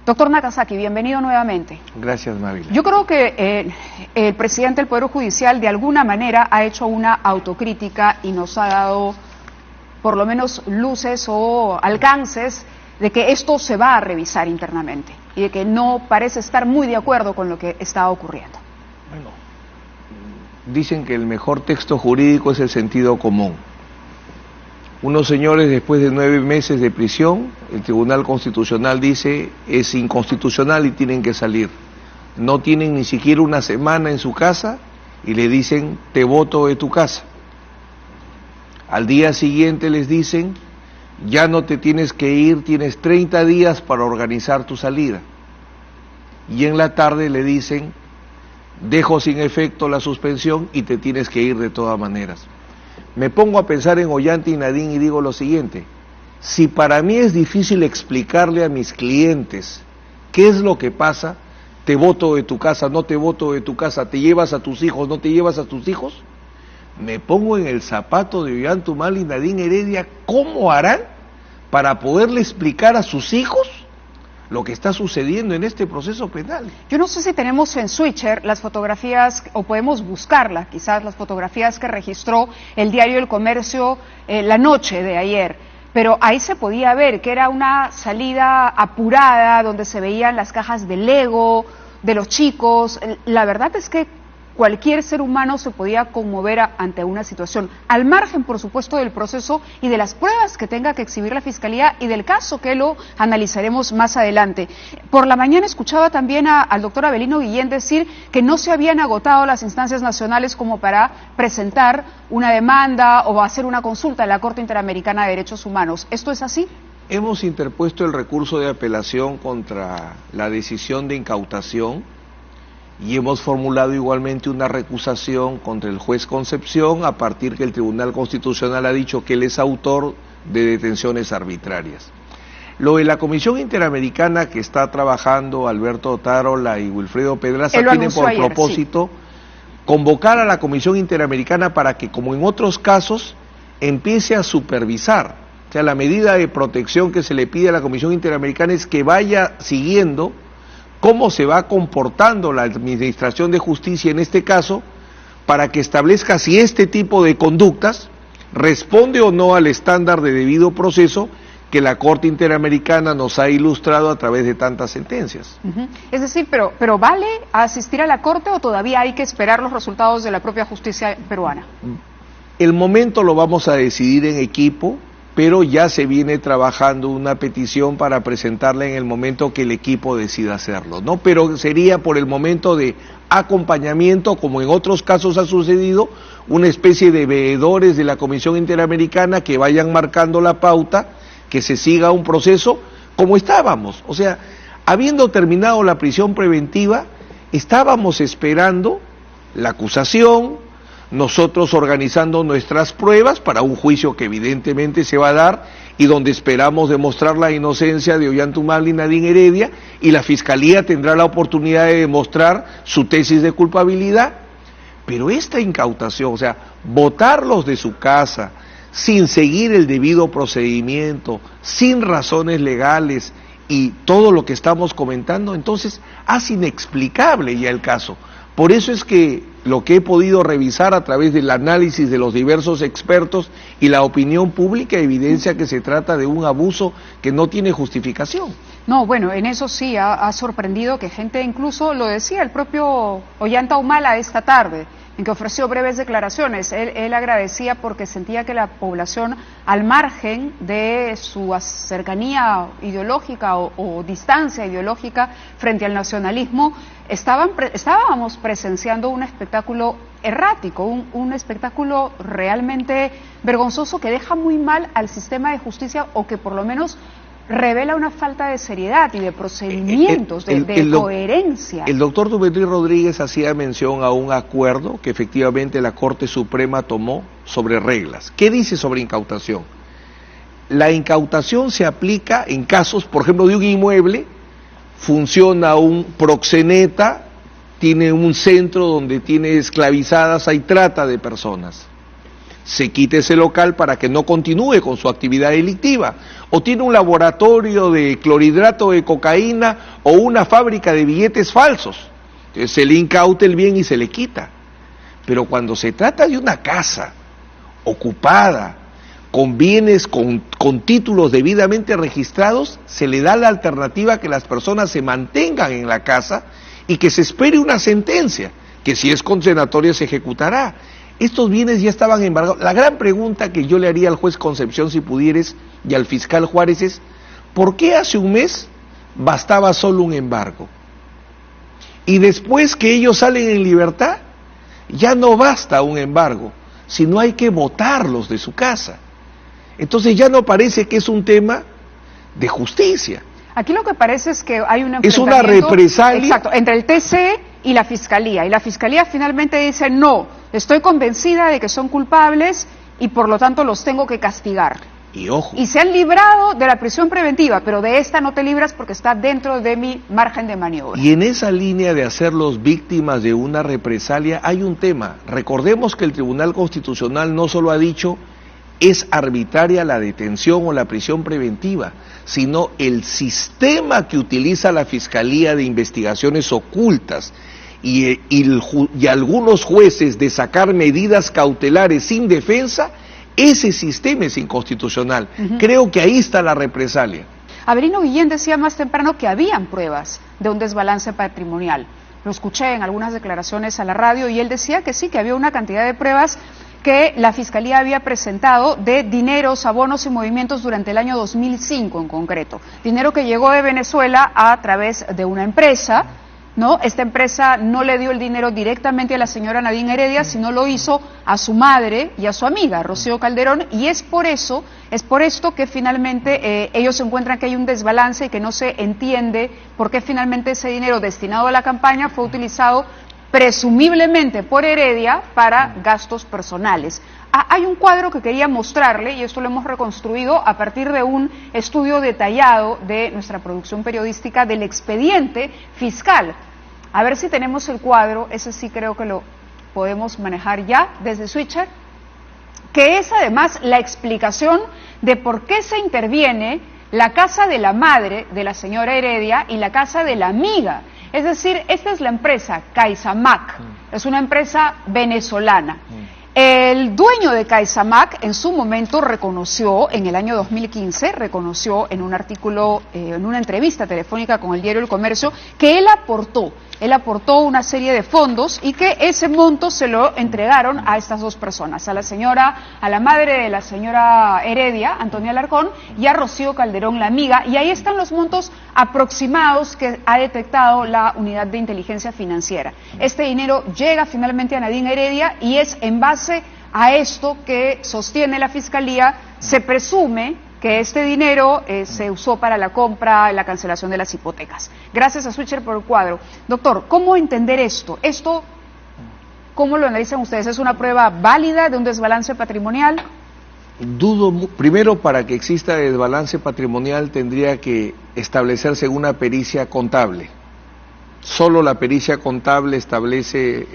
Doctor Nakazaki, bienvenido nuevamente. Gracias, Mávila. Yo creo que el presidente del Poder Judicial de alguna manera ha hecho una autocrítica y nos ha dado por lo menos luces o alcances de que esto se va a revisar internamente y de que no parece estar muy de acuerdo con lo que está ocurriendo. Bueno, dicen que el mejor texto jurídico es el sentido común. Unos señores, después de 9 meses de prisión, el Tribunal Constitucional dice es inconstitucional y tienen que salir. No tienen ni siquiera una semana en su casa y le dicen te boto de tu casa. Al día siguiente les dicen ya no te tienes que ir, tienes 30 días para organizar tu salida. Y en la tarde le dicen dejo sin efecto la suspensión y te tienes que ir de todas maneras. Me pongo a pensar en Ollanta y Nadine y digo lo siguiente: si para mí es difícil explicarle a mis clientes qué es lo que pasa, te boto de tu casa, no te boto de tu casa, te llevas a tus hijos, no te llevas a tus hijos, me pongo en el zapato de Ollanta Humala y Nadine Heredia, ¿cómo harán para poderle explicar a sus hijos lo que está sucediendo en este proceso penal? Yo no sé si tenemos en Switcher las fotografías, o podemos buscarlas, quizás las fotografías que registró el diario El Comercio la noche de ayer, pero ahí se podía ver que era una salida apurada, donde se veían las cajas de Lego de los chicos. La verdad es que cualquier ser humano se podía conmover ante una situación, al margen, por supuesto, del proceso y de las pruebas que tenga que exhibir la Fiscalía y del caso que lo analizaremos más adelante. Por la mañana escuchaba también al doctor Avelino Guillén decir que no se habían agotado las instancias nacionales como para presentar una demanda o hacer una consulta en la Corte Interamericana de Derechos Humanos. ¿Esto es así? Hemos interpuesto el recurso de apelación contra la decisión de incautación y hemos formulado igualmente una recusación contra el juez Concepción a partir que el Tribunal Constitucional ha dicho que él es autor de detenciones arbitrarias. Lo de la Comisión Interamericana que está trabajando Alberto Otárola y Wilfredo Pedraza tiene por propósito convocar a la Comisión Interamericana para que, como en otros casos, empiece a supervisar. O sea, la medida de protección que se le pide a la Comisión Interamericana es que vaya siguiendo cómo se va comportando la Administración de Justicia en este caso, para que establezca si este tipo de conductas responde o no al estándar de debido proceso que la Corte Interamericana nos ha ilustrado a través de tantas sentencias. Es decir, pero ¿vale asistir a la Corte o todavía hay que esperar los resultados de la propia justicia peruana? El momento lo vamos a decidir en equipo, pero ya se viene trabajando una petición para presentarla en el momento que el equipo decida hacerlo, ¿no? Pero sería por el momento de acompañamiento, como en otros casos ha sucedido, una especie de veedores de la Comisión Interamericana que vayan marcando la pauta, que se siga un proceso como estábamos. O sea, habiendo terminado la prisión preventiva, estábamos esperando la acusación, nosotros organizando nuestras pruebas para un juicio que evidentemente se va a dar y donde esperamos demostrar la inocencia de Ollanta Humala y Nadine Heredia, y la Fiscalía tendrá la oportunidad de demostrar su tesis de culpabilidad. Pero esta incautación, o sea, botarlos de su casa sin seguir el debido procedimiento, sin razones legales y todo lo que estamos comentando, entonces hace inexplicable ya el caso. Por eso es que lo que he podido revisar a través del análisis de los diversos expertos y la opinión pública evidencia que se trata de un abuso que no tiene justificación. No, bueno, en eso sí ha sorprendido que gente, incluso lo decía el propio Ollanta Humala esta tarde, en que ofreció breves declaraciones. Él agradecía porque sentía que la población, al margen de su cercanía ideológica o distancia ideológica frente al nacionalismo, estábamos presenciando un espectáculo errático, un espectáculo realmente vergonzoso que deja muy mal al sistema de justicia, o que por lo menos revela una falta de seriedad y de procedimientos, de coherencia. El doctor Duvergé Rodríguez hacía mención a un acuerdo que efectivamente la Corte Suprema tomó sobre reglas. ¿Qué dice sobre incautación? La incautación se aplica en casos, por ejemplo, de un inmueble, funciona un proxeneta, tiene un centro donde tiene esclavizadas, hay trata de personas. se quite ese local para que no continúe con su actividad delictiva, o tiene un laboratorio de clorhidrato de cocaína o una fábrica de billetes falsos. Entonces se le incauta el bien y se le quita. Pero cuando se trata de una casa ocupada, con bienes, con títulos debidamente registrados, se le da la alternativa que las personas se mantengan en la casa y que se espere una sentencia, que si es condenatoria se ejecutará. Estos bienes ya estaban embargados. La gran pregunta que yo le haría al juez Concepción, si pudieres, y al fiscal Juárez es, ¿por qué hace un mes bastaba solo un embargo? Y después que ellos salen en libertad, ya no basta un embargo, sino hay que botarlos de su casa. Entonces ya no parece que es un tema de justicia. Aquí lo que parece es que hay una es una represalia. Exacto, entre el TC y la Fiscalía. Y la Fiscalía finalmente dice, no, estoy convencida de que son culpables y por lo tanto los tengo que castigar. Y ojo. Y se han librado de la prisión preventiva, pero de esta no te libras porque está dentro de mi margen de maniobra. Y en esa línea de hacerlos víctimas de una represalia hay un tema. Recordemos que el Tribunal Constitucional no solo ha dicho es arbitraria la detención o la prisión preventiva, sino el sistema que utiliza la Fiscalía de Investigaciones Ocultas y algunos jueces de sacar medidas cautelares sin defensa. Ese sistema es inconstitucional. Creo que ahí está la represalia. Avelino Guillén decía más temprano que habían pruebas de un desbalance patrimonial. Lo escuché en algunas declaraciones a la radio y él decía que sí, que había una cantidad de pruebas que la Fiscalía había presentado de dineros, abonos y movimientos durante el año 2005 en concreto. Dinero que llegó de Venezuela a través de una empresa, ¿no? Esta empresa no le dio el dinero directamente a la señora Nadine Heredia, sino lo hizo a su madre y a su amiga, Rocío Calderón, y es por esto que finalmente ellos encuentran que hay un desbalance y que no se entiende por qué finalmente ese dinero destinado a la campaña fue utilizado presumiblemente por Heredia para gastos personales. Hay un cuadro que quería mostrarle, y esto lo hemos reconstruido a partir de un estudio detallado de nuestra producción periodística del expediente fiscal. A ver si tenemos el cuadro, ese sí creo que lo podemos manejar ya desde Switcher, que es además la explicación de por qué se interviene la casa de la madre de la señora Heredia y la casa de la amiga. Es decir, esta es la empresa Caixamac, es una empresa venezolana. El dueño de Caixamac en su momento reconoció, en el año 2015, reconoció en un artículo, en una entrevista telefónica con el diario El Comercio, que él aportó una serie de fondos y que ese monto se lo entregaron a estas dos personas, a la madre de la señora Heredia, Antonia Alarcón, y a Rocío Calderón, la amiga, y ahí están los montos aproximados que ha detectado la unidad de inteligencia financiera. Este dinero llega finalmente a Nadine Heredia y es en base a esto que sostiene la Fiscalía, se presume que este dinero se usó para la compra, la cancelación de las hipotecas. Gracias a Switcher por el cuadro. Doctor, ¿cómo entender esto? ¿Esto cómo lo analizan ustedes? ¿Es una prueba válida de un desbalance patrimonial? Dudo, primero, para que exista desbalance patrimonial tendría que establecerse una pericia contable. Solo la pericia contable establece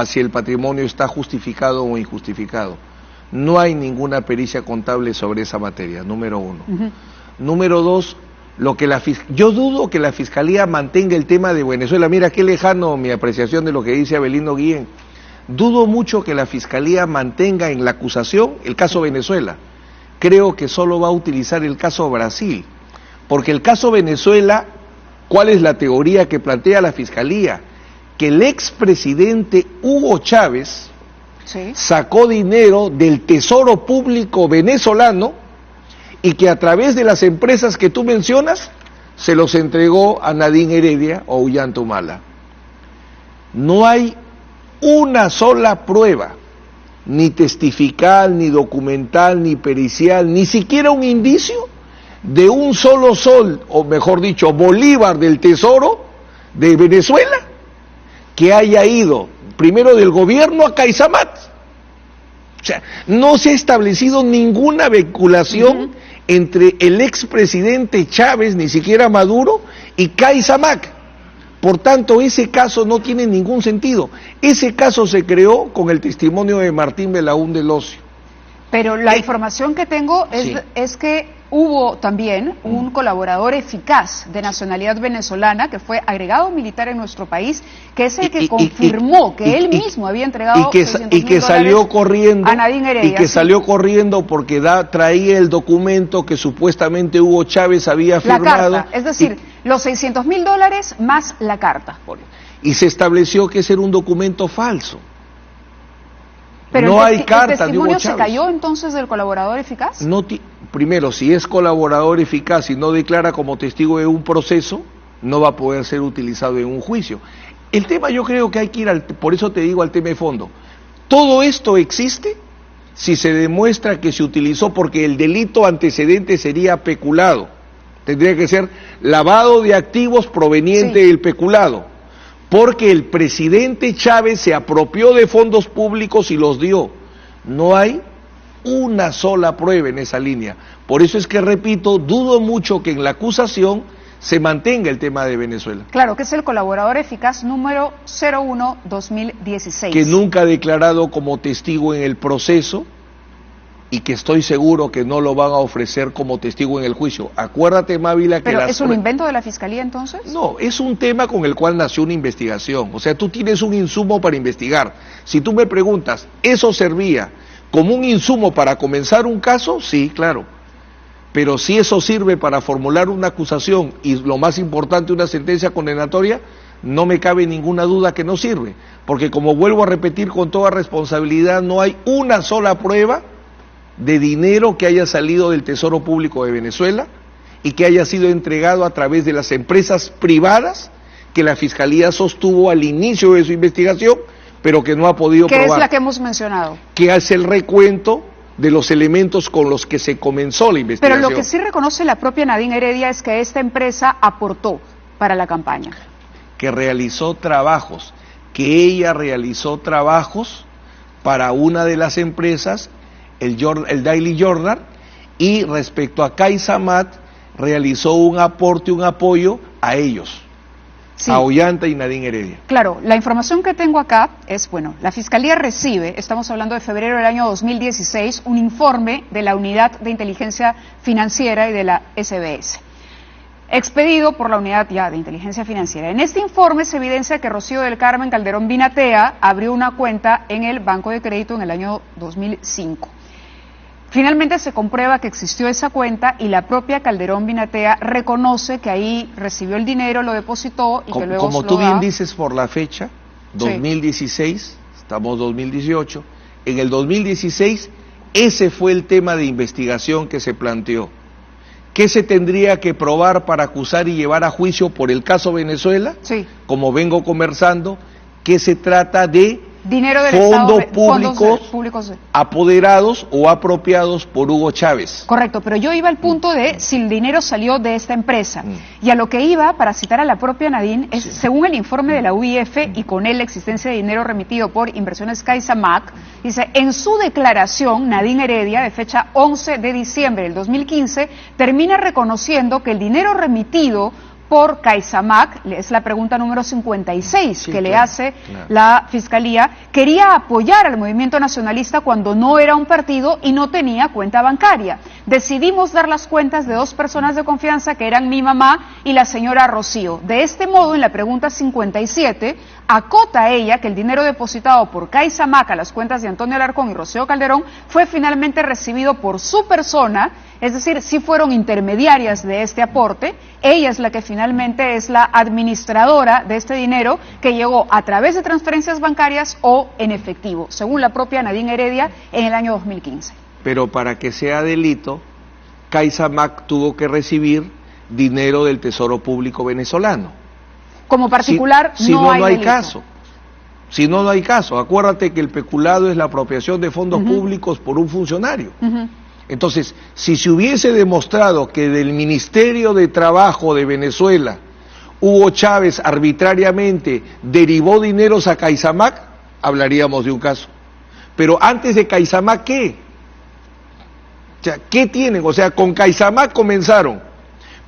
si el patrimonio está justificado o injustificado. No hay ninguna pericia contable sobre esa materia, número uno. Número dos, yo dudo que la Fiscalía mantenga el tema de Venezuela. Mira qué lejano mi apreciación de lo que dice Avelino Guillén. Dudo mucho que la Fiscalía mantenga en la acusación el caso Venezuela. Creo que solo va a utilizar el caso Brasil, porque el caso Venezuela, ¿cuál es la teoría que plantea la Fiscalía? Que el expresidente Hugo Chávez sacó dinero del Tesoro Público venezolano y que a través de las empresas que tú mencionas se los entregó a Nadine Heredia o Ollanta-Humala. No hay una sola prueba, ni testifical, ni documental, ni pericial, ni siquiera un indicio de un solo sol, o mejor dicho, bolívar del Tesoro de Venezuela, que haya ido primero del gobierno a Caixamac. O sea, no se ha establecido ninguna vinculación entre el expresidente Chávez, ni siquiera Maduro, y Caixamac. Por tanto, ese caso no tiene ningún sentido. Ese caso se creó con el testimonio de Martín Belaúnde Locio. Pero la información que tengo es que hubo también un colaborador eficaz de nacionalidad venezolana que fue agregado militar en nuestro país, que es el que confirmó que él mismo había entregado y que salió corriendo a Nadine Heredia, y que salió corriendo porque traía el documento que supuestamente Hugo Chávez había firmado. La carta, es decir, los $600.000 más la carta. Y se estableció que ese era un documento falso. Pero no hay carta ¿el testimonio de Hugo se Chávez. cayó entonces del colaborador eficaz? Primero, si es colaborador eficaz y no declara como testigo de un proceso, no va a poder ser utilizado en un juicio. El tema, yo creo que hay que ir por eso te digo, al tema de fondo. Todo esto existe si se demuestra que se utilizó, porque el delito antecedente sería peculado. Tendría que ser lavado de activos proveniente del peculado. Porque el presidente Chávez se apropió de fondos públicos y los dio. No hay una sola prueba en esa línea. Por eso es que, repito, dudo mucho que en la acusación se mantenga el tema de Venezuela. Claro, que es el colaborador eficaz número 01-2016. Que nunca ha declarado como testigo en el proceso y que estoy seguro que no lo van a ofrecer como testigo en el juicio. Acuérdate, Mávila, que... ¿Pero es un invento de la Fiscalía entonces? No, es un tema con el cual nació una investigación. O sea, tú tienes un insumo para investigar. Si tú me preguntas, ¿eso servía como un insumo para comenzar un caso? Sí, claro. Pero si eso sirve para formular una acusación y, lo más importante, una sentencia condenatoria, no me cabe ninguna duda que no sirve. Porque, como vuelvo a repetir con toda responsabilidad, no hay una sola prueba de dinero que haya salido del Tesoro Público de Venezuela y que haya sido entregado a través de las empresas privadas que la Fiscalía sostuvo al inicio de su investigación, pero que no ha podido probar. ¿Qué es la que hemos mencionado? Que hace el recuento de los elementos con los que se comenzó la investigación. Pero lo que sí reconoce la propia Nadine Heredia es que esta empresa aportó para la campaña. Que realizó trabajos, que ella realizó trabajos para una de las empresas, el Daily Journal, y respecto a CaixaMat realizó un aporte, un apoyo a ellos, a Ollanta y Nadine Heredia. Claro, la información que tengo acá es, bueno, la Fiscalía recibe, estamos hablando de febrero del año 2016, un informe de la Unidad de Inteligencia Financiera y de la SBS, expedido por la Unidad de Inteligencia Financiera. En este informe se evidencia que Rocío del Carmen Calderón Binatea abrió una cuenta en el Banco de Crédito en el año 2005. Finalmente se comprueba que existió esa cuenta y la propia Calderón Binatea reconoce que ahí recibió el dinero, lo depositó y que luego como tú bien dices por la fecha, 2016, estamos 2018, en el 2016 ese fue el tema de investigación que se planteó. ¿Qué se tendría que probar para acusar y llevar a juicio por el caso Venezuela? Sí. Como vengo conversando, que se trata de dinero del fondos Estado, públicos apoderados o apropiados por Hugo Chávez. Correcto, pero yo iba al punto de si el dinero salió de esta empresa. Y a lo que iba, para citar a la propia Nadine, es según el informe de la UIF y con él la existencia de dinero remitido por Inversiones CaixaMat, dice, en su declaración, Nadine Heredia, de fecha 11 de diciembre del 2015, termina reconociendo que el dinero remitido por CaixaMat, es la pregunta número 56 que le hace la Fiscalía, quería apoyar al movimiento nacionalista cuando no era un partido y no tenía cuenta bancaria. Decidimos dar las cuentas de dos personas de confianza que eran mi mamá y la señora Rocío. De este modo, en la pregunta 57, acota ella que el dinero depositado por CaixaMat a las cuentas de Antonio Alarcón y Rocío Calderón fue finalmente recibido por su persona, es decir, sí fueron intermediarias de este aporte. Ella es la que finalmente es la administradora de este dinero que llegó a través de transferencias bancarias o en efectivo, según la propia Nadine Heredia en el año 2015. Pero para que sea delito, CaixaMat tuvo que recibir dinero del Tesoro Público venezolano. Como particular, no hay caso. Si no, no hay caso. Acuérdate que el peculado es la apropiación de fondos públicos por un funcionario. Entonces, si se hubiese demostrado que del Ministerio de Trabajo de Venezuela, Hugo Chávez arbitrariamente derivó dineros a CaixaMat, hablaríamos de un caso. Pero antes de CaixaMat, ¿qué? O sea, ¿qué tienen? O sea, con CaixaMat comenzaron.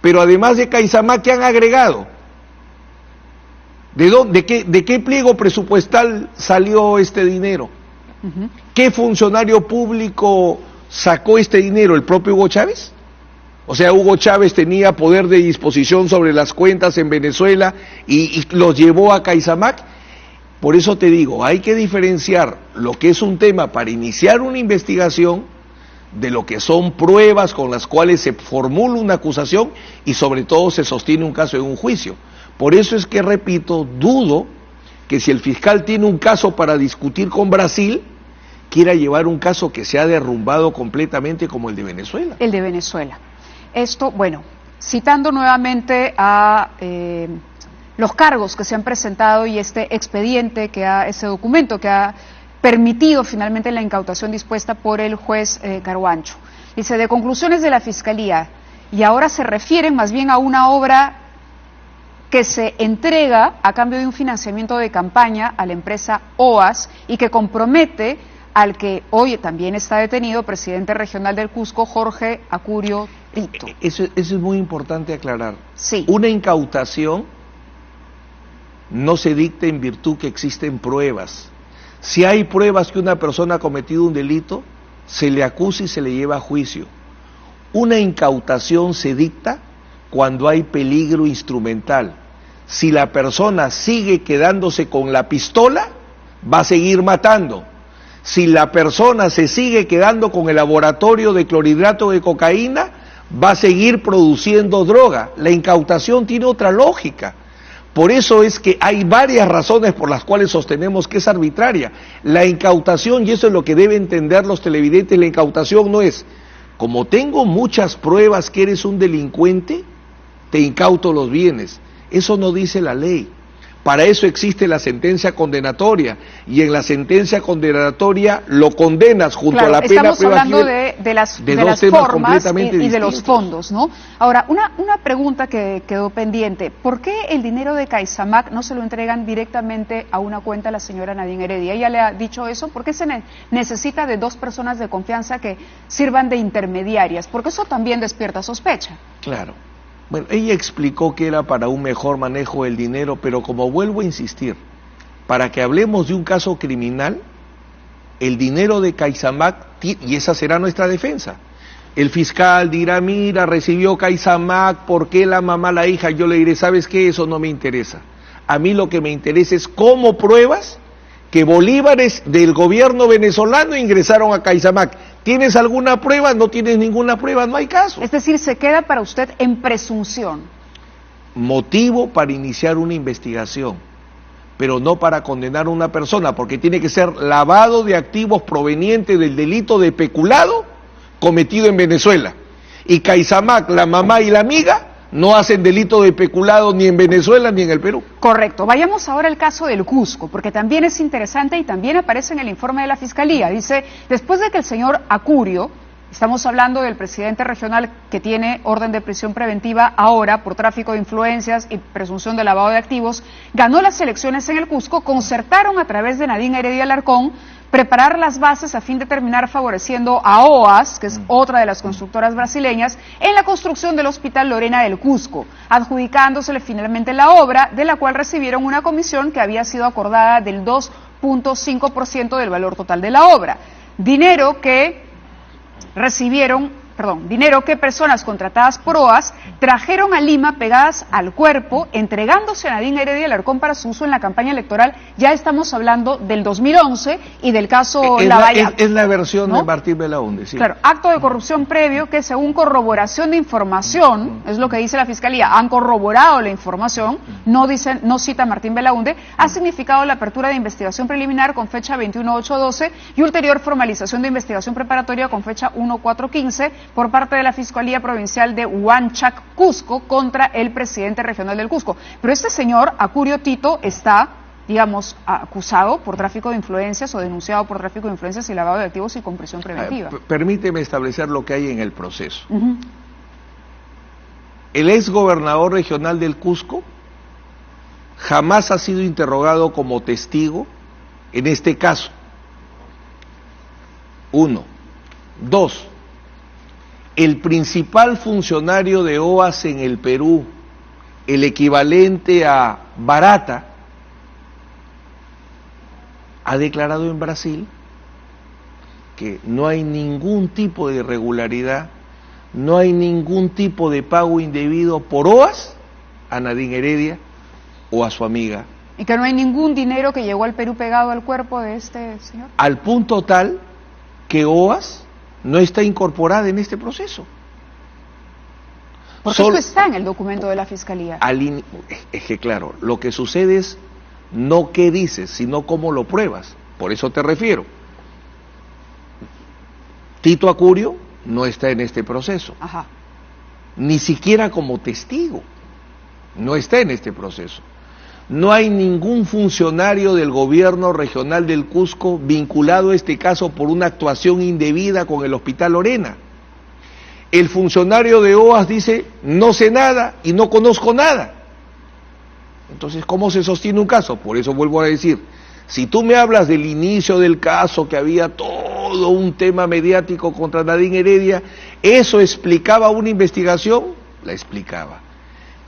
Pero además de CaixaMat, ¿qué han agregado? ¿De qué pliego presupuestal salió este dinero? ¿Qué funcionario público sacó este dinero el propio Hugo Chávez? O sea, Hugo Chávez tenía poder de disposición sobre las cuentas en Venezuela y los llevó a Caizamac. Por eso te digo, hay que diferenciar lo que es un tema para iniciar una investigación de lo que son pruebas con las cuales se formula una acusación y sobre todo se sostiene un caso en un juicio. Por eso es que, repito, dudo que si el fiscal tiene un caso para discutir con Brasil, quiera llevar un caso que se ha derrumbado completamente como el de Venezuela. El de Venezuela. Esto, bueno, citando nuevamente a los cargos que se han presentado y este expediente, ese documento que ha permitido finalmente la incautación dispuesta por el juez Caruancho. Dice, de conclusiones de la Fiscalía, y ahora se refieren más bien a una obra que se entrega a cambio de un financiamiento de campaña a la empresa OAS y que compromete al que hoy también está detenido, presidente regional del Cusco, Jorge Acurio Tito. Eso es muy importante aclarar. Sí. Una incautación no se dicta en virtud que existen pruebas. Si hay pruebas que una persona ha cometido un delito, se le acusa y se le lleva a juicio. Una incautación se dicta cuando hay peligro instrumental. Si la persona sigue quedándose con la pistola, va a seguir matando. Si la persona se sigue quedando con el laboratorio de clorhidrato de cocaína, va a seguir produciendo droga. La incautación tiene otra lógica. Por eso es que hay varias razones por las cuales sostenemos que es arbitraria. La incautación, y eso es lo que deben entender los televidentes, la incautación no es, como tengo muchas pruebas que eres un delincuente, te incauto los bienes. Eso no dice la ley. Para eso existe la sentencia condenatoria, y en la sentencia condenatoria lo condenas junto a la pena privativa. Estamos hablando de las formas y de los fondos, ¿no? Ahora, una pregunta que quedó pendiente. ¿Por qué el dinero de Caizamac no se lo entregan directamente a una cuenta a la señora Nadine Heredia? Ella le ha dicho eso. ¿Por qué se necesita de dos personas de confianza que sirvan de intermediarias? Porque eso también despierta sospecha. Claro. Bueno, ella explicó que era para un mejor manejo del dinero, pero como vuelvo a insistir, para que hablemos de un caso criminal, el dinero de Caizamac, y esa será nuestra defensa. El fiscal dirá, mira, recibió Caizamac, ¿por qué la mamá, la hija? Yo le diré, ¿sabes qué? Eso no me interesa. A mí lo que me interesa es cómo pruebas que bolívares del gobierno venezolano ingresaron a Caizamac. ¿Tienes alguna prueba? No tienes ninguna prueba, no hay caso. Es decir, se queda para usted en presunción. Motivo para iniciar una investigación, pero no para condenar a una persona, porque tiene que ser lavado de activos proveniente del delito de peculado cometido en Venezuela. Y Caizamac, la mamá y la amiga, no hacen delito de peculado ni en Venezuela ni en el Perú. Correcto. Vayamos ahora al caso del Cusco, porque también es interesante y también aparece en el informe de la Fiscalía. Dice, después de que el señor Acurio, estamos hablando del presidente regional que tiene orden de prisión preventiva ahora por tráfico de influencias y presunción de lavado de activos, ganó las elecciones en el Cusco, concertaron a través de Nadine Heredia Alarcón preparar las bases a fin de terminar favoreciendo a OAS, que es otra de las constructoras brasileñas, en la construcción del Hospital Lorena del Cusco, adjudicándosele finalmente la obra, de la cual recibieron una comisión que había sido acordada del 2.5% del valor total de la obra. Dinero que personas contratadas por OAS trajeron a Lima pegadas al cuerpo, entregándose a Nadine Heredia Alarcón para su uso en la campaña electoral. Ya estamos hablando del 2011 y del caso Lavallato. Es la versión, ¿no?, de Martín Belaúnde, sí. Claro, acto de corrupción previo que, según corroboración de información, es lo que dice la Fiscalía, han corroborado la información, no cita Martín Belaúnde, ha significado la apertura de investigación preliminar con fecha 21/8/12 y ulterior formalización de investigación preparatoria con fecha 1/4/15 por parte de la Fiscalía Provincial de Huanchac, Cusco, contra el presidente regional del Cusco. Pero este señor, Acurio Tito, está, digamos, acusado por tráfico de influencias o denunciado por tráfico de influencias y lavado de activos y con prisión preventiva. Permíteme establecer lo que hay en el proceso. El ex gobernador regional del Cusco jamás ha sido interrogado como testigo en este caso. 1. 2. El principal funcionario de OAS en el Perú, el equivalente a Barata, ha declarado en Brasil que no hay ningún tipo de irregularidad, no hay ningún tipo de pago indebido por OAS a Nadine Heredia o a su amiga. ¿Y que no hay ningún dinero que llegó al Perú pegado al cuerpo de este señor? Al punto tal que OAS no está incorporada en este proceso. Porque esto está en el documento de la Fiscalía. Es que claro, lo que sucede es no qué dices, sino cómo lo pruebas. Por eso te refiero. Tito Acurio no está en este proceso. Ajá. Ni siquiera como testigo. No está en este proceso. No hay ningún funcionario del gobierno regional del Cusco vinculado a este caso por una actuación indebida con el Hospital Lorena. El funcionario de OAS dice, no sé nada y no conozco nada. Entonces, ¿cómo se sostiene un caso? Por eso vuelvo a decir, si tú me hablas del inicio del caso, que había todo un tema mediático contra Nadine Heredia, ¿eso explicaba una investigación? La explicaba.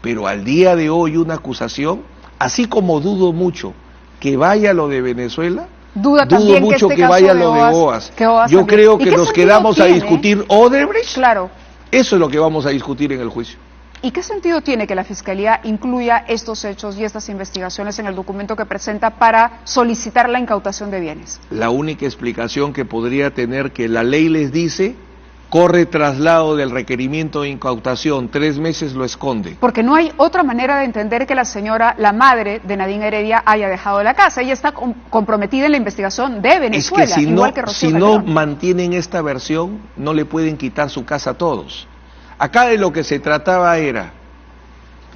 Pero al día de hoy una acusación, así como dudo mucho que vaya lo de Venezuela, dudo mucho que vaya lo de OAS. Yo creo que nos quedamos a discutir Odebrecht. Claro. Eso es lo que vamos a discutir en el juicio. ¿Y qué sentido tiene que la Fiscalía incluya estos hechos y estas investigaciones en el documento que presenta para solicitar la incautación de bienes? La única explicación que podría tener que la ley les dice, corre traslado del requerimiento de incautación, 3 meses lo esconde. Porque no hay otra manera de entender que la señora, la madre de Nadine Heredia, haya dejado la casa. Ella está comprometida en la investigación de Venezuela, es que igual que Rocío si Calderón. no mantienen esta versión, no le pueden quitar su casa a todos. Acá de lo que se trataba era,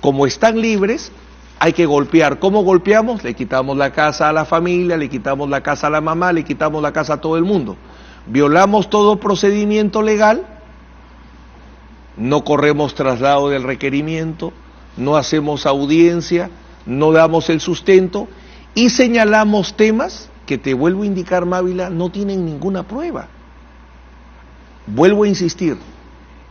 como están libres, hay que golpear. ¿Cómo golpeamos? Le quitamos la casa a la familia, le quitamos la casa a la mamá, le quitamos la casa a todo el mundo. Violamos todo procedimiento legal, no corremos traslado del requerimiento, no hacemos audiencia, no damos el sustento y señalamos temas que, te vuelvo a indicar, Mávila, no tienen ninguna prueba. Vuelvo a insistir,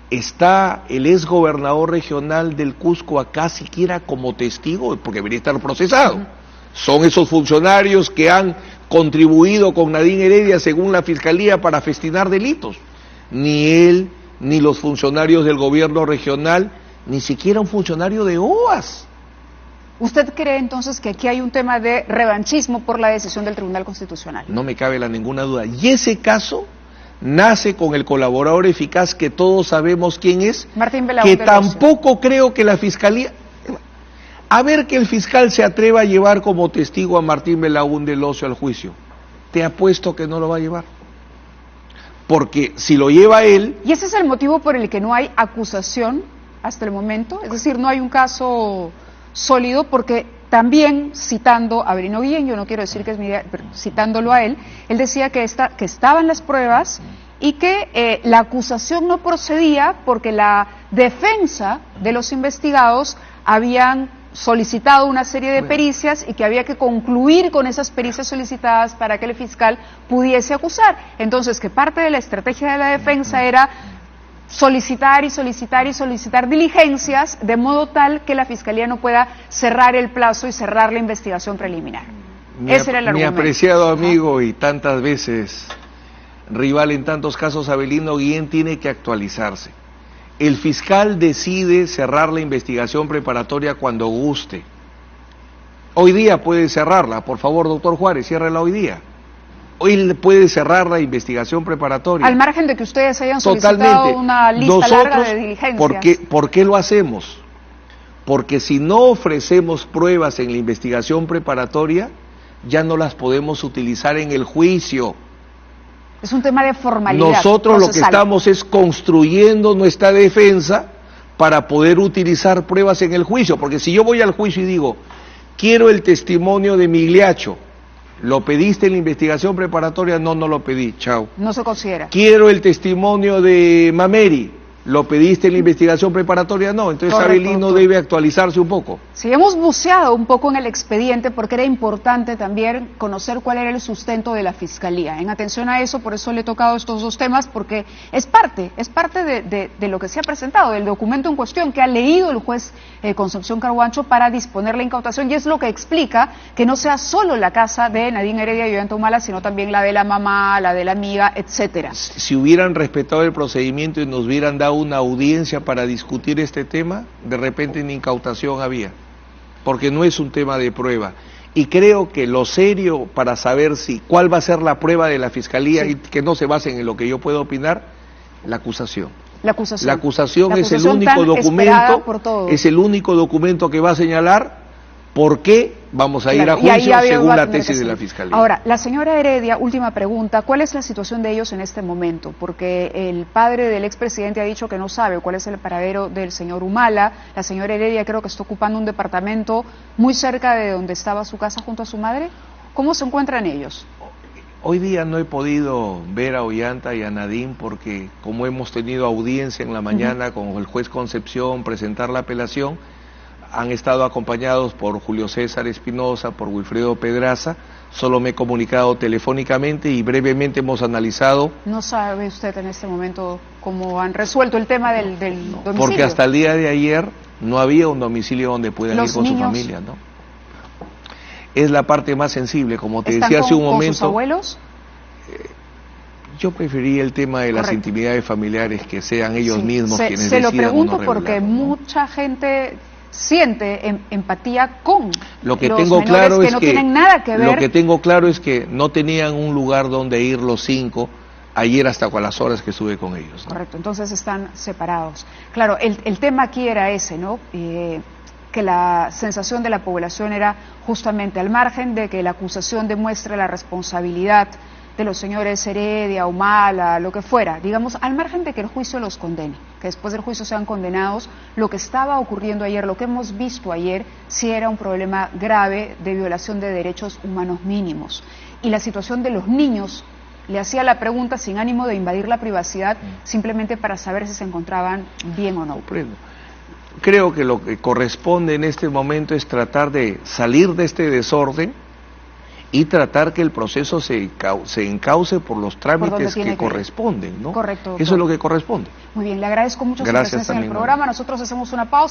¿está el exgobernador regional del Cusco acá siquiera como testigo? Porque debería estar procesado. Son esos funcionarios que han contribuido con Nadine Heredia, según la Fiscalía, para festinar delitos. Ni él, ni los funcionarios del gobierno regional, ni siquiera un funcionario de OAS. ¿Usted cree entonces que aquí hay un tema de revanchismo por la decisión del Tribunal Constitucional? No me cabe ninguna duda. Y ese caso nace con el colaborador eficaz que todos sabemos quién es, Martín Belaúnde que tampoco creo que la Fiscalía... A ver que el fiscal se atreva a llevar como testigo a Martín Belaúnde Locio al juicio. Te apuesto que no lo va a llevar. Porque si lo lleva él... ¿Y ese es el motivo por el que no hay acusación hasta el momento? Es decir, no hay un caso sólido, porque también citando a Brino Guillén, yo no quiero decir que es mi idea, pero citándolo a él decía que estaban las pruebas y que la acusación no procedía porque la defensa de los investigados habían solicitado una serie de pericias y que había que concluir con esas pericias solicitadas para que el fiscal pudiese acusar. Entonces, que parte de la estrategia de la defensa era solicitar y solicitar y solicitar diligencias de modo tal que la Fiscalía no pueda cerrar el plazo y cerrar la investigación preliminar. Ese era el argumento. Mi apreciado amigo y tantas veces rival en tantos casos, Abelino Guillén, tiene que actualizarse. El fiscal decide cerrar la investigación preparatoria cuando guste. Hoy día puede cerrarla, por favor, doctor Juárez, ciérrela hoy día. Hoy puede cerrar la investigación preparatoria. Al margen de que ustedes hayan solicitado una lista larga de diligencias. ¿Por qué lo hacemos? Porque si no ofrecemos pruebas en la investigación preparatoria, ya no las podemos utilizar en el juicio. Es un tema de formalidad. Nosotros lo que estamos es construyendo nuestra defensa para poder utilizar pruebas en el juicio, porque si yo voy al juicio y digo, quiero el testimonio de Migliaccio, ¿lo pediste en la investigación preparatoria? No, no lo pedí, chao. No se considera. Quiero el testimonio de Mameri, ¿Lo pediste en la investigación preparatoria? No, entonces Correcto, Abelino debe actualizarse un poco. Sí, hemos buceado un poco en el expediente porque era importante también conocer cuál era el sustento de la Fiscalía. En atención a eso, por eso le he tocado estos dos temas, porque es parte de lo que se ha presentado, del documento en cuestión que ha leído el juez Concepción Carhuancho para disponer la incautación, y es lo que explica que no sea solo la casa de Nadine Heredia y Ollanta Humala, sino también la de la mamá, la de la amiga, etcétera. Si hubieran respetado el procedimiento y nos hubieran dado una audiencia para discutir este tema, de repente ni incautación había, porque no es un tema de prueba. Y creo que lo serio para saber cuál va a ser la prueba de la Fiscalía, sí, y que no se basen en lo que yo puedo opinar, la acusación. La acusación es el único documento, es el único documento que va a señalar por qué vamos a ir a juicio según la tesis de la Fiscalía. Ahora, la señora Heredia, última pregunta, ¿cuál es la situación de ellos en este momento? Porque el padre del expresidente ha dicho que no sabe cuál es el paradero del señor Humala. La señora Heredia creo que está ocupando un departamento muy cerca de donde estaba su casa junto a su madre. ¿Cómo se encuentran ellos? Hoy día no he podido ver a Ollanta y a Nadine porque como hemos tenido audiencia en la mañana con el juez Concepción, presentar la apelación, han estado acompañados por Julio César Espinosa, por Wilfredo Pedraza. Solo me he comunicado telefónicamente y brevemente hemos analizado. ¿No sabe usted en este momento cómo han resuelto el tema del domicilio? Porque hasta el día de ayer no había un domicilio donde puedan ir con su familia, ¿no? Es la parte más sensible, como te decía hace un momento. ¿Con sus abuelos? Yo preferiría el tema de las intimidades familiares, que sean ellos mismos quienes decidan. Se lo pregunto no porque mucha gente siente empatía con lo que los tengo menores claro que es no tienen nada que ver. Lo que tengo claro es que no tenían un lugar donde ir los 5 ayer hasta con las horas que estuve con ellos, ¿no? Correcto, entonces están separados. Claro, el tema aquí era ese, ¿no? Que la sensación de la población era justamente al margen de que la acusación demuestre la responsabilidad de los señores Heredia, Humala, lo que fuera, digamos, al margen de que el juicio los condene, que después del juicio sean condenados, lo que estaba ocurriendo ayer, lo que hemos visto ayer, sí era un problema grave de violación de derechos humanos mínimos. Y la situación de los niños, le hacía la pregunta sin ánimo de invadir la privacidad, simplemente para saber si se encontraban bien o no. Creo que lo que corresponde en este momento es tratar de salir de este desorden y tratar que el proceso se encauce por los trámites que corresponden, ¿no? Correcto. Eso es lo que corresponde. Muy bien, le agradezco mucho su presencia en el programa. Nosotros hacemos una pausa.